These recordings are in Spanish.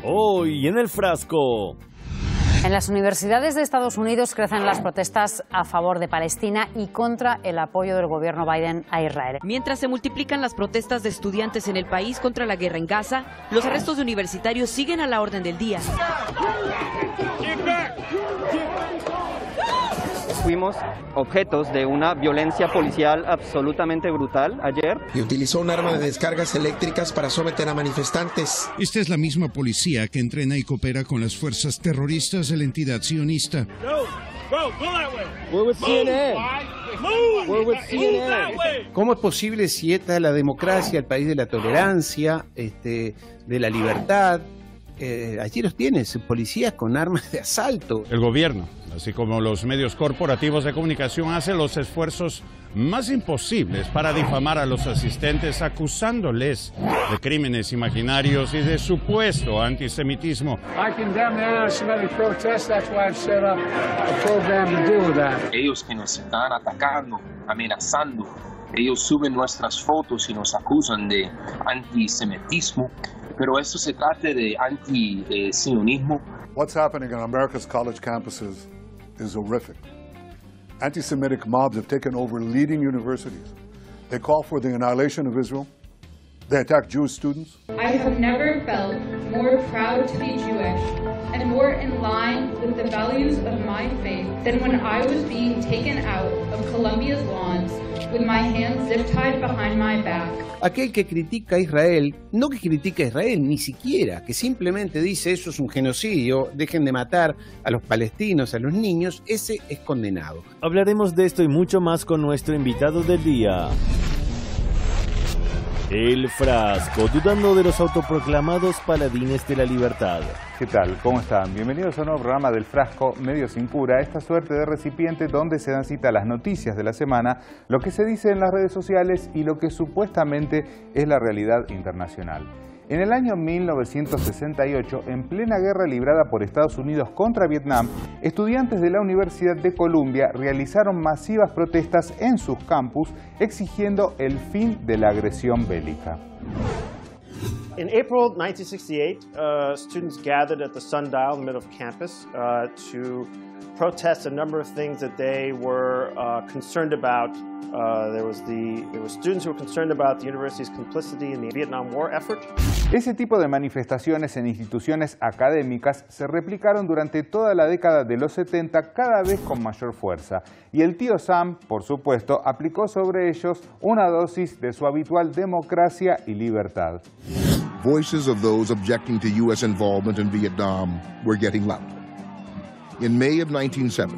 Hoy en el frasco. En las universidades de Estados Unidos crecen las protestas a favor de Palestina y contra el apoyo del gobierno Biden a Israel. Mientras se multiplican las protestas de estudiantes en el país contra la guerra en Gaza, los arrestos de universitarios siguen a la orden del día. Fuimos objetos de una violencia policial absolutamente brutal ayer. Y utilizó un arma de descargas eléctricas para someter a manifestantes. Esta es la misma policía que entrena y coopera con las fuerzas terroristas de la entidad sionista. ¿Cómo es posible si esta es la democracia, el país de la tolerancia, de la libertad? Allí los tienes, policías con armas de asalto. El gobierno, así como los medios corporativos de comunicación, hacen los esfuerzos más imposibles para difamar a los asistentes, acusándoles de crímenes imaginarios y de supuesto antisemitismo. Ellos que nos están atacando, amenazando, ellos suben nuestras fotos y nos acusan de antisemitismo. Pero esto se trata de anti-sionismo. What's happening in America's college campuses is horrific. Anti-Semitic mobs have taken over leading universities. They call for the annihilation of Israel. They attack Jewish students. I have never felt more proud to be Jewish and more in line with the values of my faith than when I was being taken out of Columbia's lawns with my hands zip-tied behind my back. Aquel que critica a Israel, no que critica a Israel, ni siquiera, que simplemente dice eso es un genocidio, dejen de matar a los palestinos, a los niños, ese es condenado. Hablaremos de esto y mucho más con nuestro invitado del día. El frasco, dudando de los autoproclamados paladines de la libertad. ¿Qué tal? ¿Cómo están? Bienvenidos a un nuevo programa del Frasco Medio Sin Cura, esta suerte de recipiente donde se dan cita las noticias de la semana, lo que se dice en las redes sociales y lo que supuestamente es la realidad internacional. En el año 1968, en plena guerra librada por Estados Unidos contra Vietnam, estudiantes de la Universidad de Columbia realizaron masivas protestas en sus campus exigiendo el fin de la agresión bélica. In April 1968, students gathered at the Sundial in the middle of campus to protest a number of things that they were concerned about. There were students who were concerned about the university's complicity in the Vietnam War effort. Ese tipo de manifestaciones en instituciones académicas se replicaron durante toda la década de los 70 cada vez con mayor fuerza. Y el tío Sam, por supuesto, aplicó sobre ellos una dosis de su habitual democracia y libertad. Voices of those objecting to U.S. involvement in Vietnam were getting louder. In May of 1970,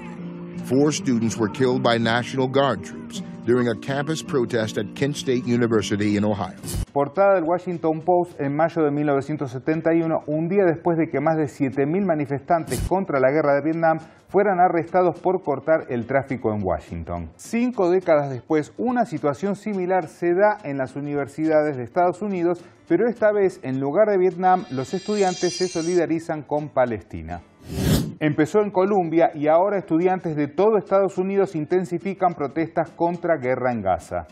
4 students were killed by National Guard troops during a campus protest at Kent State University in Ohio. Portada del Washington Post en mayo de 1971, un día después de que más de 7.000 manifestantes contra la guerra de Vietnam fueran arrestados por cortar el tráfico en Washington. 5 décadas después, una situación similar se da en las universidades de Estados Unidos, pero esta vez, en lugar de Vietnam, los estudiantes se solidarizan con Palestina. Empezó en Columbia y ahora estudiantes de todo Estados Unidos intensifican protestas contra guerra en Gaza.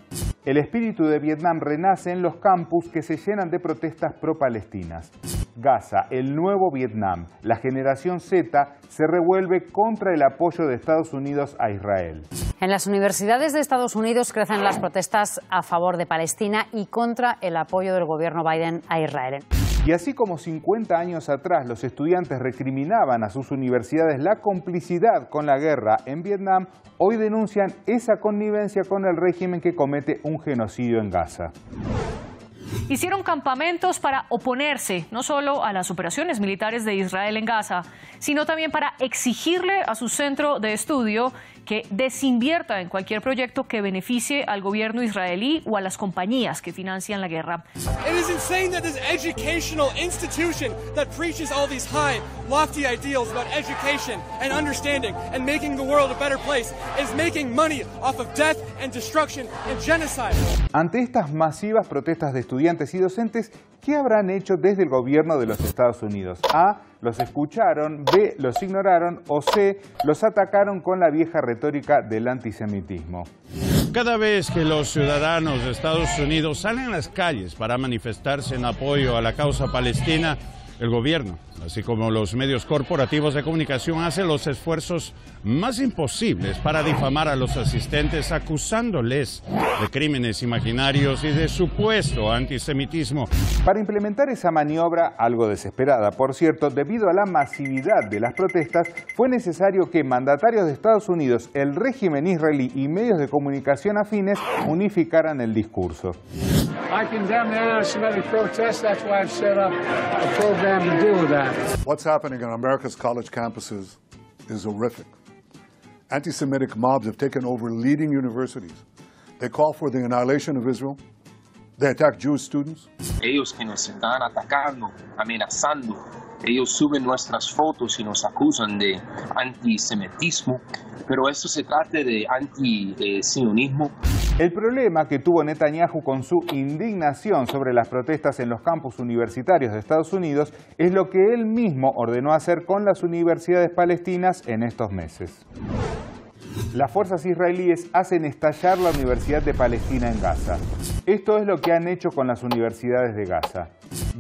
El espíritu de Vietnam renace en los campus que se llenan de protestas pro-palestinas. Gaza, el nuevo Vietnam, la generación Z, se revuelve contra el apoyo de Estados Unidos a Israel. En las universidades de Estados Unidos crecen las protestas a favor de Palestina y contra el apoyo del gobierno Biden a Israel. Y así como 50 años atrás los estudiantes recriminaban a sus universidades la complicidad con la guerra en Vietnam, hoy denuncian esa connivencia con el régimen que comete un genocidio en Gaza. Hicieron campamentos para oponerse no solo a las operaciones militares de Israel en Gaza, sino también para exigirle a su centro de estudio que desinvierta en cualquier proyecto que beneficie al gobierno israelí o a las compañías que financian la guerra. It is insane that this educational institution that preaches all these high, lofty ideals about education and understanding and making the world a better place is making money off of death and destruction and genocide. Ante estas masivas protestas de estudiantes y docentes, ¿qué habrán hecho desde el gobierno de los Estados Unidos? A, los escucharon, B, los ignoraron o C, los atacaron con la vieja retórica del antisemitismo. Cada vez que los ciudadanos de Estados Unidos salen a las calles para manifestarse en apoyo a la causa palestina, el gobierno, así como los medios corporativos de comunicación, hacen los esfuerzos más imposibles para difamar a los asistentes, acusándoles de crímenes imaginarios y de supuesto antisemitismo. Para implementar esa maniobra, algo desesperada, por cierto, debido a la masividad de las protestas, fue necesario que mandatarios de Estados Unidos, el régimen israelí y medios de comunicación afines unificaran el discurso. I condemn the anti-Semitic protests. That's why I've set up a program to deal with that. What's happening on America's college campuses is horrific. Anti-Semitic mobs have taken over leading universities. They call for the annihilation of Israel. They attack Jewish students. Ellos que nos están atacando, amenazando, ellos suben nuestras fotos y nos acusan de antisemitismo, pero esto se trata de antisionismo. El problema que tuvo Netanyahu con su indignación sobre las protestas en los campus universitarios de Estados Unidos es lo que él mismo ordenó hacer con las universidades palestinas en estos meses. Las fuerzas israelíes hacen estallar la Universidad de Palestina en Gaza. Esto es lo que han hecho con las universidades de Gaza.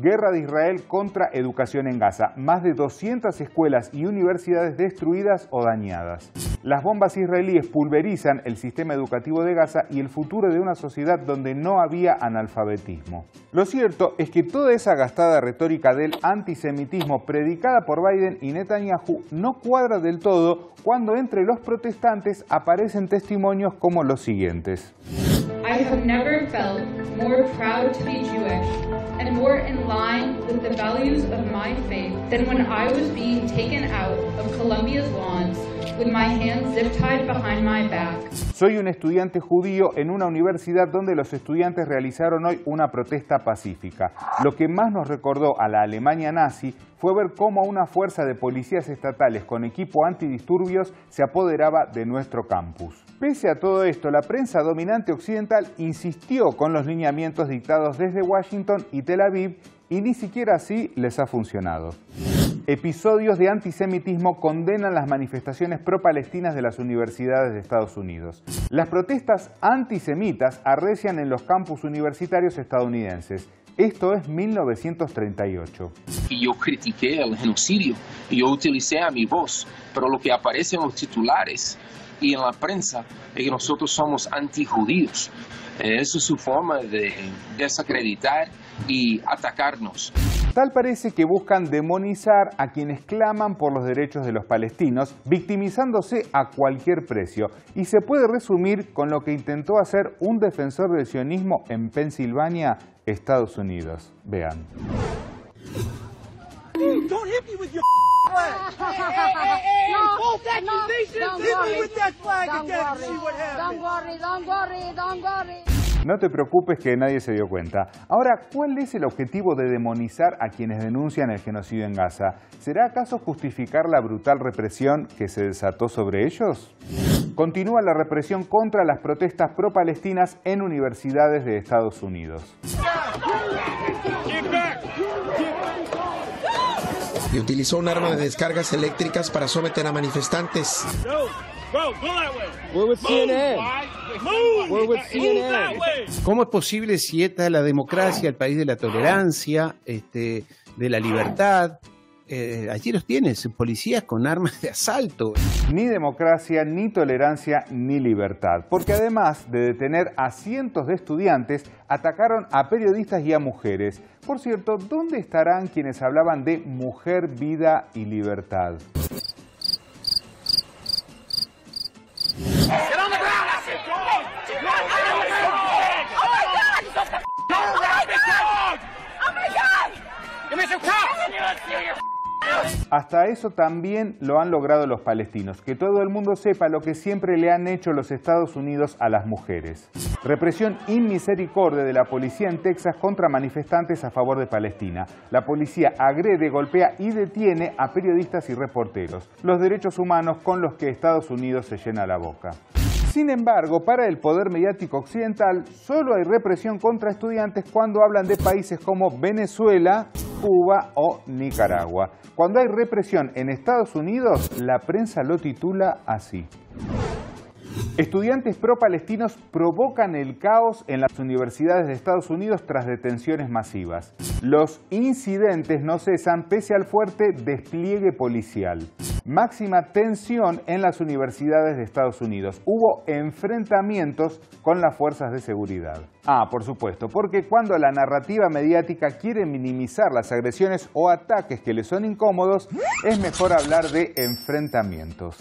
Guerra de Israel contra educación en Gaza. Más de 200 escuelas y universidades destruidas o dañadas. Las bombas israelíes pulverizan el sistema educativo de Gaza y el futuro de una sociedad donde no había analfabetismo. Lo cierto es que toda esa gastada retórica del antisemitismo predicada por Biden y Netanyahu no cuadra del todo cuando entre los protestantes aparecen testimonios como los siguientes. I have never felt more proud to be Jewish and more in line with the values of my faith than when I was being taken out of Columbia's lawns with my hands zip-tied behind my back. Soy un estudiante judío en una universidad donde los estudiantes realizaron hoy una protesta pacífica. Lo que más nos recordó a la Alemania nazi fue ver cómo una fuerza de policías estatales con equipo antidisturbios se apoderaba de nuestro campus. Pese a todo esto, la prensa dominante occidental insistió con los lineamientos dictados desde Washington y Tel Aviv y ni siquiera así les ha funcionado. Episodios de antisemitismo condenan las manifestaciones pro-palestinas de las universidades de Estados Unidos. Las protestas antisemitas arrecian en los campus universitarios estadounidenses. Esto es 1938. Yo critiqué el genocidio, yo utilicé a mi voz, pero lo que aparece en los titulares y en la prensa es que nosotros somos antijudíos. Esa es su forma de desacreditar y atacarnos. Tal parece que buscan demonizar a quienes claman por los derechos de los palestinos, victimizándose a cualquier precio. Y se puede resumir con lo que intentó hacer un defensor del sionismo en Pensilvania, Estados Unidos. Vean. Don't hit me with your flag. Hey, false accusations. Hit me with that flag again and see what happens. Don't worry. No te preocupes que nadie se dio cuenta. Ahora, ¿cuál es el objetivo de demonizar a quienes denuncian el genocidio en Gaza? ¿Será acaso justificar la brutal represión que se desató sobre ellos? Continúa la represión contra las protestas pro-palestinas en universidades de Estados Unidos. Y utilizó un arma de descargas eléctricas para someter a manifestantes. ¿Cómo es posible si esta es la democracia, el país de la tolerancia, de la libertad? Allí los tienes, policías con armas de asalto. Ni democracia, ni tolerancia, ni libertad. Porque además de detener a cientos de estudiantes, atacaron a periodistas y a mujeres. Por cierto, ¿dónde estarán quienes hablaban de mujer, vida y libertad? Hasta eso también lo han logrado los palestinos, que todo el mundo sepa lo que siempre le han hecho los Estados Unidos a las mujeres. Represión inmisericordia de la policía en Texas contra manifestantes a favor de Palestina. La policía agrede, golpea y detiene a periodistas y reporteros. Los derechos humanos con los que Estados Unidos se llena la boca. Sin embargo, para el poder mediático occidental, solo hay represión contra estudiantes cuando hablan de países como Venezuela, Cuba o Nicaragua. Cuando hay represión en Estados Unidos, la prensa lo titula así. Estudiantes pro-palestinos provocan el caos en las universidades de Estados Unidos tras detenciones masivas. Los incidentes no cesan pese al fuerte despliegue policial. Máxima tensión en las universidades de Estados Unidos. Hubo enfrentamientos con las fuerzas de seguridad. Por supuesto, porque cuando la narrativa mediática quiere minimizar las agresiones o ataques que le son incómodos, es mejor hablar de enfrentamientos.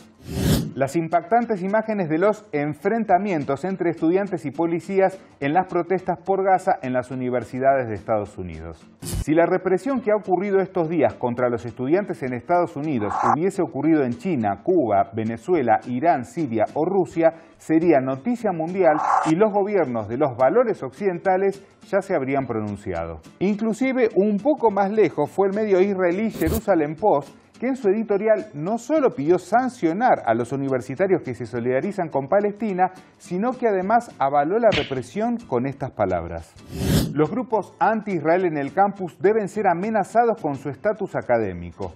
Las impactantes imágenes de los enfrentamientos entre estudiantes y policías en las protestas por Gaza en las universidades de Estados Unidos. Si la represión que ha ocurrido estos días contra los estudiantes en Estados Unidos hubiese ocurrido en China, Cuba, Venezuela, Irán, Siria o Rusia, sería noticia mundial y los gobiernos de los valores occidentales ya se habrían pronunciado. Inclusive un poco más lejos fue el medio israelí Jerusalem Post, que en su editorial no solo pidió sancionar a los universitarios que se solidarizan con Palestina, sino que además avaló la represión con estas palabras. Los grupos anti-Israel en el campus deben ser amenazados con su estatus académico.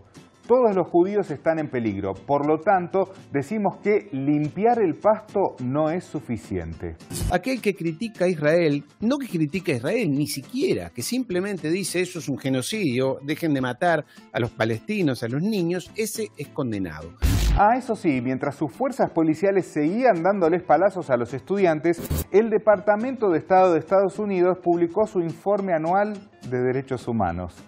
Todos los judíos están en peligro, por lo tanto, decimos que limpiar el pasto no es suficiente. Aquel que critica a Israel, no que critica a Israel, ni siquiera, que simplemente dice eso es un genocidio, dejen de matar a los palestinos, a los niños, ese es condenado. Eso sí, mientras sus fuerzas policiales seguían dándoles palazos a los estudiantes, el Departamento de Estado de Estados Unidos publicó su informe anual de derechos humanos.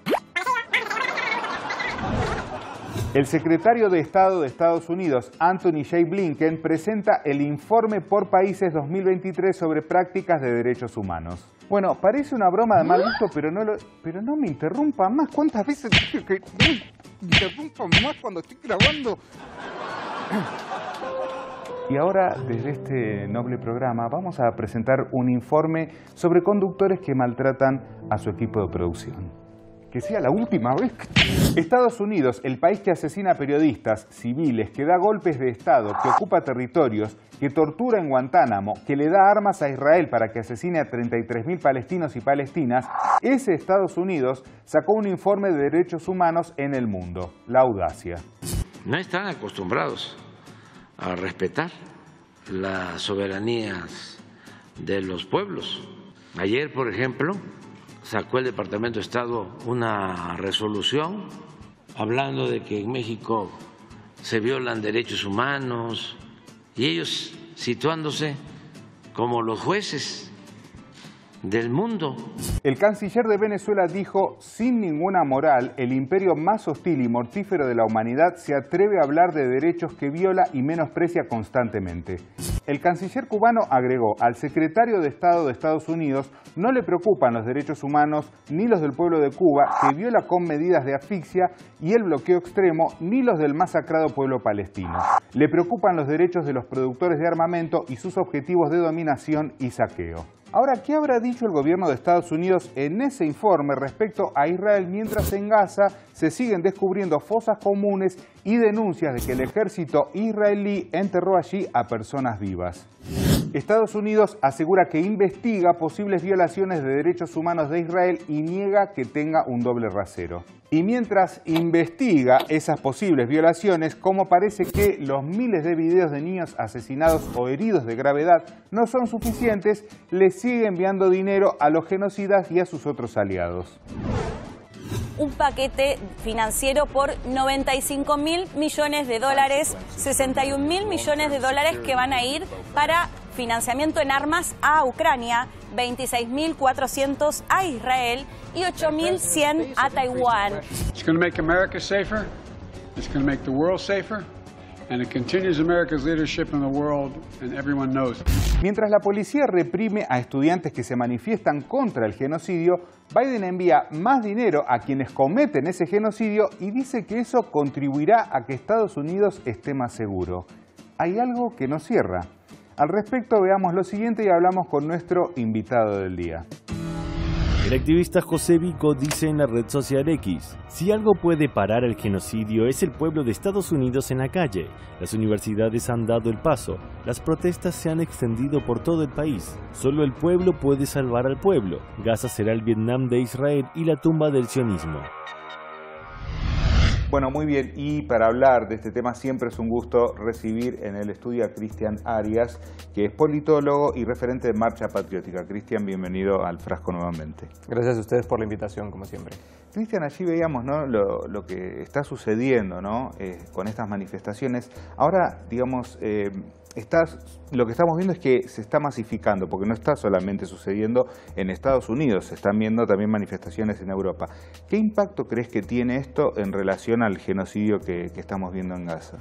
El secretario de Estado de Estados Unidos, Anthony J. Blinken, presenta el Informe por Países 2023 sobre prácticas de derechos humanos. Bueno, parece una broma de mal gusto, pero no me interrumpa más. ¿Cuántas veces dije que no me interrumpan más cuando estoy grabando? Y ahora, desde este noble programa, vamos a presentar un informe sobre conductores que maltratan a su equipo de producción. Que sea la última vez. Estados Unidos, el país que asesina periodistas, civiles, que da golpes de Estado, que ocupa territorios, que tortura en Guantánamo, que le da armas a Israel para que asesine a 33.000 palestinos y palestinas, ese Estados Unidos sacó un informe de derechos humanos en el mundo. La audacia. No están acostumbrados a respetar las soberanías de los pueblos. Ayer, por ejemplo, sacó el Departamento de Estado una resolución hablando de que en México se violan derechos humanos y ellos situándose como los jueces del mundo. El canciller de Venezuela dijo, sin ninguna moral, el imperio más hostil y mortífero de la humanidad se atreve a hablar de derechos que viola y menosprecia constantemente. El canciller cubano agregó, al secretario de Estado de Estados Unidos no le preocupan los derechos humanos ni los del pueblo de Cuba, que viola con medidas de asfixia y el bloqueo extremo, ni los del masacrado pueblo palestino. Le preocupan los derechos de los productores de armamento y sus objetivos de dominación y saqueo. Ahora, ¿qué habrá dicho el gobierno de Estados Unidos en ese informe respecto a Israel mientras en Gaza se siguen descubriendo fosas comunes y denuncias de que el ejército israelí enterró allí a personas vivas? Estados Unidos asegura que investiga posibles violaciones de derechos humanos de Israel y niega que tenga un doble rasero. Y mientras investiga esas posibles violaciones, como parece que los miles de videos de niños asesinados o heridos de gravedad no son suficientes, le sigue enviando dinero a los genocidas y a sus otros aliados. Un paquete financiero por 95.000 millones de dólares, 61.000 millones de dólares que van a ir para financiamiento en armas a Ucrania, 26.400 a Israel y 8.100 a Taiwán. It's going to make America safer, it's going to make the world safer, and it continues America's leadership in the world, and everyone knows. Mientras la policía reprime a estudiantes que se manifiestan contra el genocidio, Biden envía más dinero a quienes cometen ese genocidio y dice que eso contribuirá a que Estados Unidos esté más seguro. Hay algo que no cierra. Al respecto, veamos lo siguiente y hablamos con nuestro invitado del día. El activista José Vico dice en la red social X, si algo puede parar el genocidio es el pueblo de Estados Unidos en la calle. Las universidades han dado el paso, las protestas se han extendido por todo el país. Solo el pueblo puede salvar al pueblo. Gaza será el Vietnam de Israel y la tumba del sionismo. Bueno, muy bien, y para hablar de este tema siempre es un gusto recibir en el estudio a Cristian Arias, que es politólogo y referente de Marcha Patriótica. Cristian, bienvenido al Frasco nuevamente. Gracias a ustedes por la invitación, como siempre. Cristian, allí veíamos, ¿no?, lo que está sucediendo, ¿no?, con estas manifestaciones. Ahora, digamos, lo que estamos viendo es que se está masificando, porque no está solamente sucediendo en Estados Unidos, se están viendo también manifestaciones en Europa. ¿Qué impacto crees que tiene esto en relación al genocidio que estamos viendo en Gaza?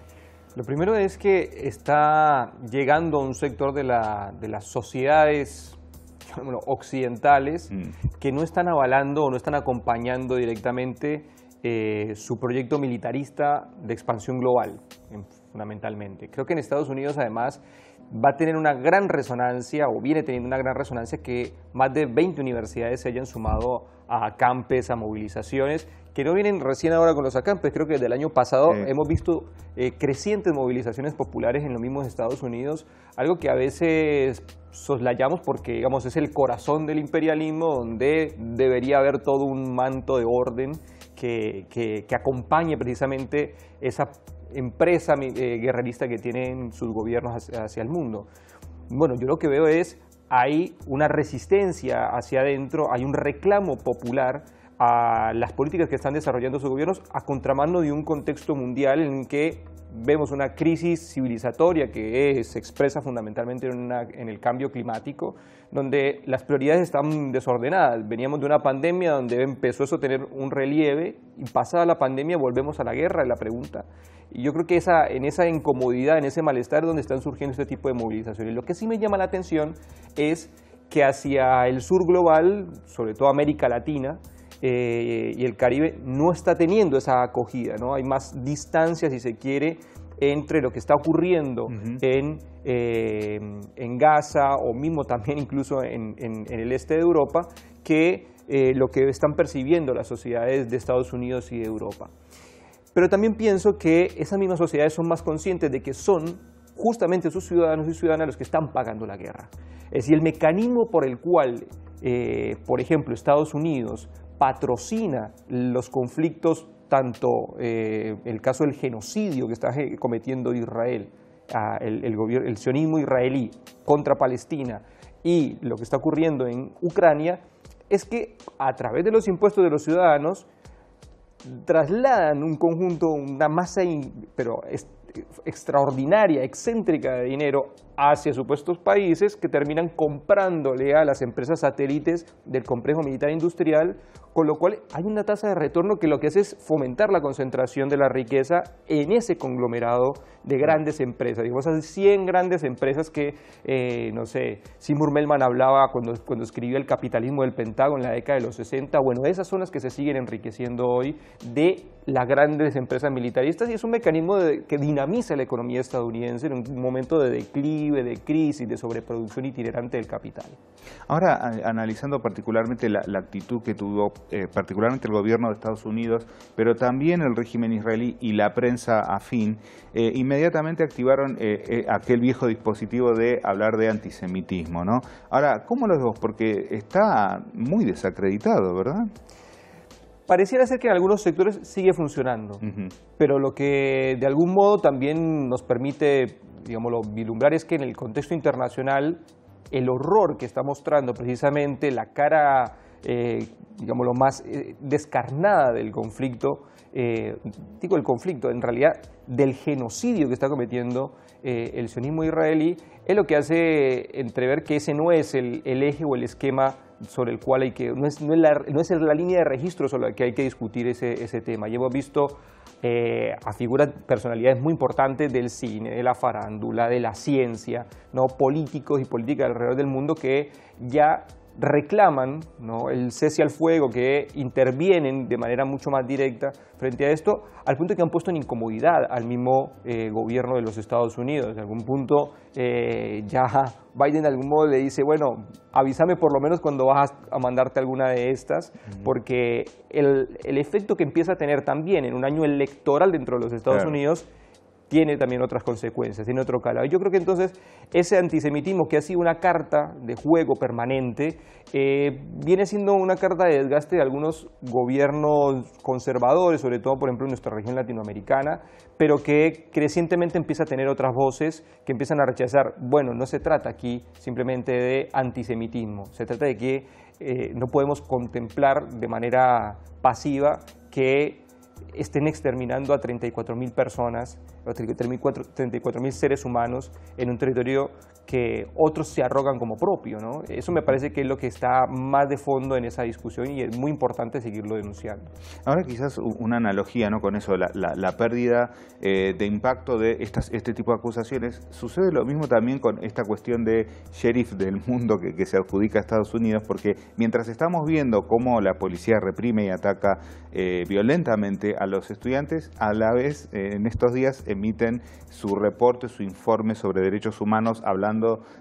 Lo primero es que está llegando a un sector de las sociedades occidentales que no están avalando o no están acompañando directamente su proyecto militarista de expansión global, fundamentalmente. Creo que en Estados Unidos, además, va a tener una gran resonancia, o viene teniendo una gran resonancia, que más de 20 universidades se hayan sumado a acampes, a movilizaciones, que no vienen recién ahora con los acampes. Creo que desde el año pasado hemos visto crecientes movilizaciones populares en los mismos Estados Unidos, algo que a veces soslayamos porque, digamos, es el corazón del imperialismo, donde debería haber todo un manto de orden que acompañe precisamente esa empresa guerrerista que tienen sus gobiernos hacia el mundo. Bueno, yo lo que veo es, hay una resistencia hacia adentro, hay un reclamo popular a las políticas que están desarrollando sus gobiernos a contramano de un contexto mundial en que vemos una crisis civilizatoria que se expresa fundamentalmente en el cambio climático, donde las prioridades están desordenadas. Veníamos de una pandemia donde empezó eso a tener un relieve, y pasada la pandemia volvemos a la guerra, es la pregunta. Y yo creo que en esa incomodidad, en ese malestar es donde están surgiendo este tipo de movilizaciones. Lo que sí me llama la atención es que hacia el sur global, sobre todo América Latina, y el Caribe, no está teniendo esa acogida, ¿no? Hay más distancia, si se quiere, entre lo que está ocurriendo en Gaza, o mismo también incluso en el este de Europa, que lo que están percibiendo las sociedades de Estados Unidos y de Europa. Pero también pienso que esas mismas sociedades son más conscientes de que son justamente sus ciudadanos y ciudadanas los que están pagando la guerra. Es decir, el mecanismo por el cual, por ejemplo, Estados Unidos patrocina los conflictos, tanto el caso del genocidio que está cometiendo Israel, el sionismo israelí contra Palestina, y lo que está ocurriendo en Ucrania, es que a través de los impuestos de los ciudadanos trasladan un conjunto, una masa extraordinaria, excéntrica de dinero hacia supuestos países que terminan comprándole a las empresas satélites del complejo militar industrial, con lo cual hay una tasa de retorno que lo que hace es fomentar la concentración de la riqueza en ese conglomerado de grandes empresas. Digamos, hay 100 grandes empresas que, no sé, Seymour Melman hablaba cuando escribió El capitalismo del Pentágono en la década de los 60, bueno, esas son las que se siguen enriqueciendo hoy de las grandes empresas militaristas, y es un mecanismo que dinamiza la economía estadounidense en un momento de declive, de crisis, de sobreproducción itinerante del capital. Ahora, analizando particularmente la actitud que tuvo particularmente el gobierno de Estados Unidos, pero también el régimen israelí y la prensa afín, inmediatamente activaron aquel viejo dispositivo de hablar de antisemitismo, ¿no? Ahora, ¿cómo lo ves vos? Porque está muy desacreditado, ¿verdad? Pareciera ser que en algunos sectores sigue funcionando, pero lo que de algún modo también nos permite, digámoslo, vislumbrar es que en el contexto internacional el horror que está mostrando precisamente la cara, digámoslo, más descarnada del conflicto, digo el conflicto, en realidad del genocidio que está cometiendo el sionismo israelí, es lo que hace entrever que ese no es el eje o el esquema sobre el cual no es la línea de registro sobre la que hay que discutir ese tema. Y hemos visto a figuras, personalidades muy importantes del cine, de la farándula, de la ciencia, ¿no?, políticos y políticas alrededor del mundo que ya reclaman, ¿no?, el cese al fuego, que intervienen de manera mucho más directa frente a esto, al punto que han puesto en incomodidad al mismo gobierno de los Estados Unidos. En algún punto ya Biden de algún modo le dice, bueno, avísame por lo menos cuando vas a mandarte alguna de estas, porque el efecto que empieza a tener también en un año electoral dentro de los Estados Unidos tiene también otras consecuencias, tiene otro calado. Yo creo que entonces ese antisemitismo que ha sido una carta de juego permanente, viene siendo una carta de desgaste de algunos gobiernos conservadores, sobre todo por ejemplo en nuestra región latinoamericana, pero que crecientemente empieza a tener otras voces que empiezan a rechazar, bueno, no se trata aquí simplemente de antisemitismo, se trata de que no podemos contemplar de manera pasiva que estén exterminando a 34.000 personas, a 34.000 seres humanos en un territorio que otros se arrogan como propio, ¿no? Eso me parece que es lo que está más de fondo en esa discusión y es muy importante seguirlo denunciando. Ahora quizás una analogía, ¿no?, con eso, la pérdida de impacto de este tipo de acusaciones. Sucede lo mismo también con esta cuestión de sheriff del mundo que se adjudica a Estados Unidos, porque mientras estamos viendo cómo la policía reprime y ataca violentamente a los estudiantes, a la vez en estos días emiten su reporte, su informe sobre derechos humanos, hablando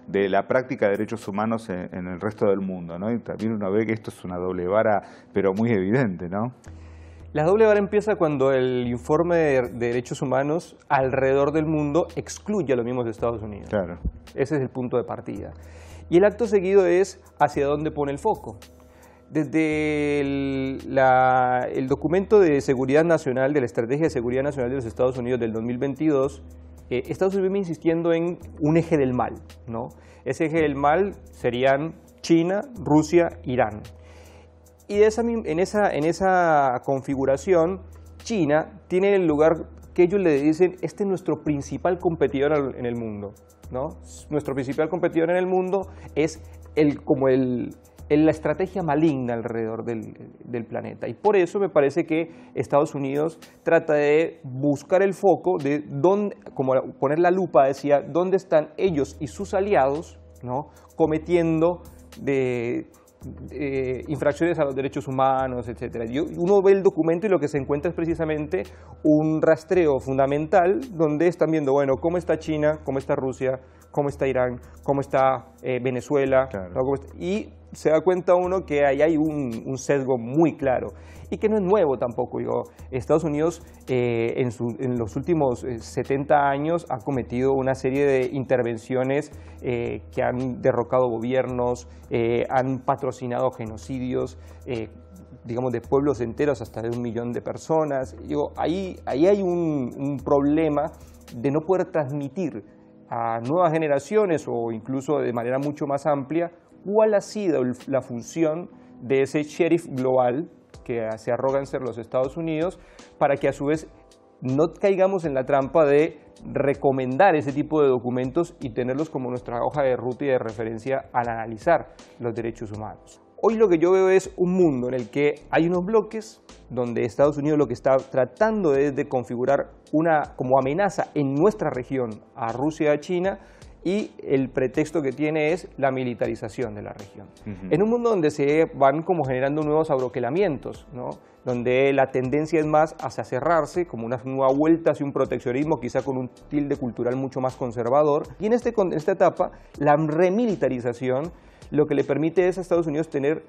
de la práctica de derechos humanos en el resto del mundo, ¿no? Y también uno ve que esto es una doble vara, pero muy evidente, ¿no? La doble vara empieza cuando el informe de derechos humanos alrededor del mundo excluye a los mismos de Estados Unidos. Claro. Ese es el punto de partida. Y el acto seguido es hacia dónde pone el foco. Desde el documento de seguridad nacional, de la Estrategia de Seguridad Nacional de los Estados Unidos del 2022, Estados Unidos viene insistiendo en un eje del mal, ¿no? Ese eje del mal serían China, Rusia, Irán. Y en esa configuración, China tiene el lugar que ellos le dicen, este es nuestro principal competidor en el mundo, ¿no? Nuestro principal competidor en el mundo es la estrategia maligna alrededor del planeta. Y por eso me parece que Estados Unidos trata de buscar el foco de dónde, como poner la lupa, decía, dónde están ellos y sus aliados, ¿no?, cometiendo infracciones a los derechos humanos, etc. Uno ve el documento y lo que se encuentra es precisamente un rastreo fundamental donde están viendo, bueno, cómo está China, cómo está Rusia, cómo está Irán, cómo está Venezuela, claro, ¿no? Y se da cuenta uno que ahí hay un sesgo muy claro y que no es nuevo tampoco. Estados Unidos en los últimos 70 años ha cometido una serie de intervenciones que han derrocado gobiernos, han patrocinado genocidios, digamos, de pueblos enteros hasta de 1 millón de personas. Ahí hay un problema de no poder transmitir a nuevas generaciones o incluso de manera mucho más amplia cuál ha sido la función de ese sheriff global que se arrogan ser los Estados Unidos, para que a su vez no caigamos en la trampa de recomendar ese tipo de documentos y tenerlos como nuestra hoja de ruta y de referencia al analizar los derechos humanos. Hoy lo que yo veo es un mundo en el que hay unos bloques donde Estados Unidos lo que está tratando es de configurar como amenaza en nuestra región a Rusia y a China, y el pretexto que tiene es la militarización de la región. En un mundo donde se van como generando nuevos abroquelamientos, ¿no?, donde la tendencia es más hacia cerrarse, como una nueva vuelta hacia un proteccionismo, quizá con un tilde cultural mucho más conservador. Y en esta etapa, la remilitarización lo que le permite es a Estados Unidos tener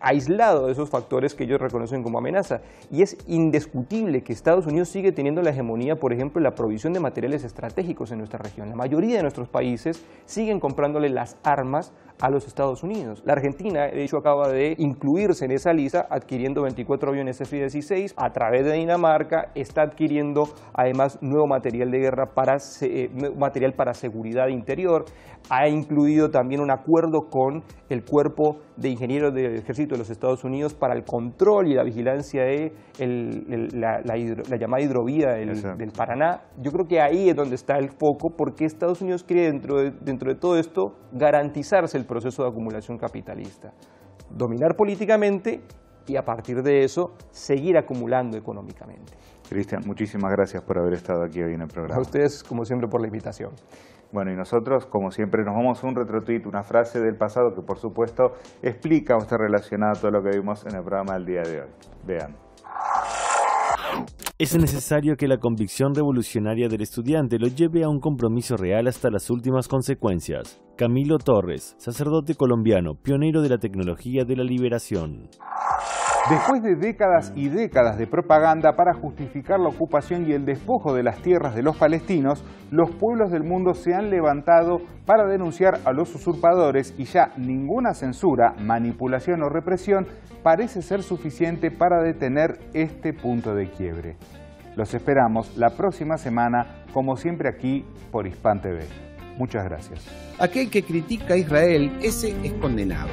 aislado de esos factores que ellos reconocen como amenaza. Y es indiscutible que Estados Unidos sigue teniendo la hegemonía, por ejemplo, en la provisión de materiales estratégicos en nuestra región. La mayoría de nuestros países siguen comprándole las armas a los Estados Unidos. La Argentina, de hecho, acaba de incluirse en esa lista adquiriendo 24 aviones F-16. A través de Dinamarca está adquiriendo además nuevo material de guerra, material para seguridad interior. Ha incluido también un acuerdo con el Cuerpo de Ingenieros del Ejército de los Estados Unidos para el control y la vigilancia de la llamada hidrovía del Paraná. Yo creo que ahí es donde está el foco, porque Estados Unidos quiere dentro de todo esto garantizarse el proceso de acumulación capitalista, dominar políticamente y a partir de eso seguir acumulando económicamente. Cristian, muchísimas gracias por haber estado aquí hoy en el programa. A ustedes, como siempre, por la invitación. Bueno, y nosotros, como siempre, nos vamos a un retrotweet, una frase del pasado que, por supuesto, explica o está relacionada a todo lo que vimos en el programa del día de hoy. Vean. Es necesario que la convicción revolucionaria del estudiante lo lleve a un compromiso real hasta las últimas consecuencias. Camilo Torres, sacerdote colombiano, pionero de la tecnología de la liberación. Después de décadas y décadas de propaganda para justificar la ocupación y el despojo de las tierras de los palestinos, los pueblos del mundo se han levantado para denunciar a los usurpadores y ya ninguna censura, manipulación o represión parece ser suficiente para detener este punto de quiebre. Los esperamos la próxima semana, como siempre aquí por Hispan TV. Muchas gracias. Aquel que critica a Israel, ese es condenado.